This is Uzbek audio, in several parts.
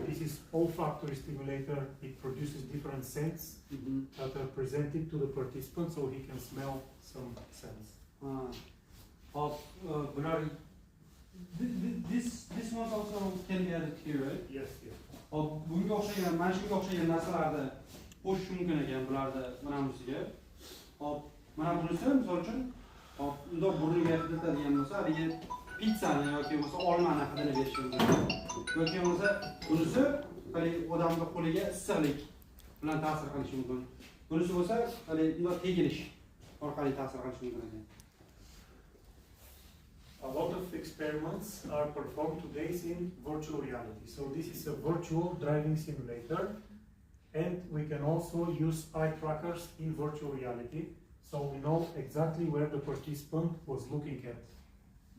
This is olfactory stimulator. It produces different scents that are presented to the participant so he can smell some scents. This one also can be added here, right? Yes, yes. Bunga o'xshagan, mana shunga o'xshagan narsalarni qo'shish mumkin ekan bularni mana bunisiga. Mana bunisi misol uchun undoq burniga hidlatadigan bo'lsa, haligi pizzani yoki bo'lsa olmani hidini berishi mumkin. Yoki bo'lsa bunisi haligi odamning qo'liga issiqlik bilan ta'sir qilishi mumkin. Bunisi bo'lsa haligi undoq tegilish orqali ta'sir qilishi mumkin ekan. A lot of experiments are performed today in virtual reality. So this is a virtual driving simulator, and we can also use eye trackers in virtual reality, so we know exactly where the participant was looking at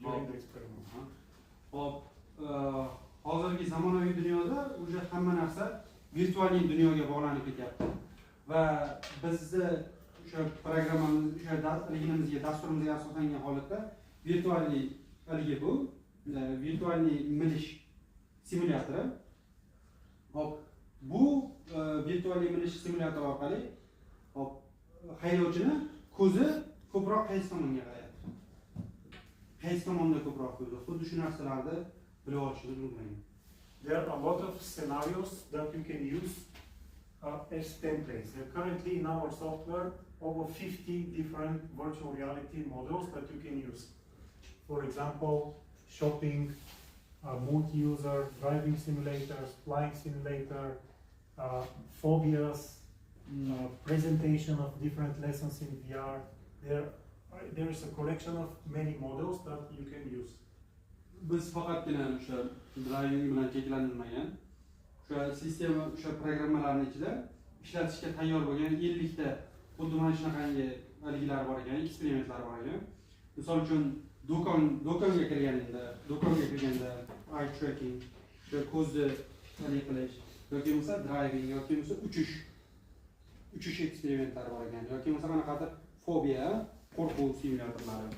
during the experiment. Hozirgi zamonaviy dunyoda o'sha hamma narsa virtual dunyoga bog'lanib ketyapti. Va bizni o'sha programmamiz, o'sha ligimizga, dasturimizga asoslangan holatda virtualni bu virtualni minish simulyatori. Bu virtualni minish simulyatori orqali haydovchini ko'zi ko'proq qaysi tomonga qarayapti. Qaysi tomonda ko'proq ko'zi. Xuddi shu narsalarni bilib olishimiz mumkin. There are a lot of scenarios that you can use as templates. There are currently in our software over 50 different virtual reality models that you can use. For example, shopping, multi-user, driving simulators, flying simulator, phobias, presentation of different lessons in VR. There is a collection of many models that you can use. Biz faqatgina o'sha driving bilan cheklanilmagan, o'sha sistema, o'sha programmalarning ichida ishlatishga tayyor bo'lgan 50 ta xuddi mana shunaqangi haligilar bor ekan, eksperimentlar bor ekan. Misol uchun do'konga kirganda eye tracking, o'sha ko'zni hali qilish, yoki bo'lsa driving, yoki bo'lsa uchish eksperimentlari bor ekan, yoki bo'lsa qanaqadir fobiya, qo'rquv simulyatorlari.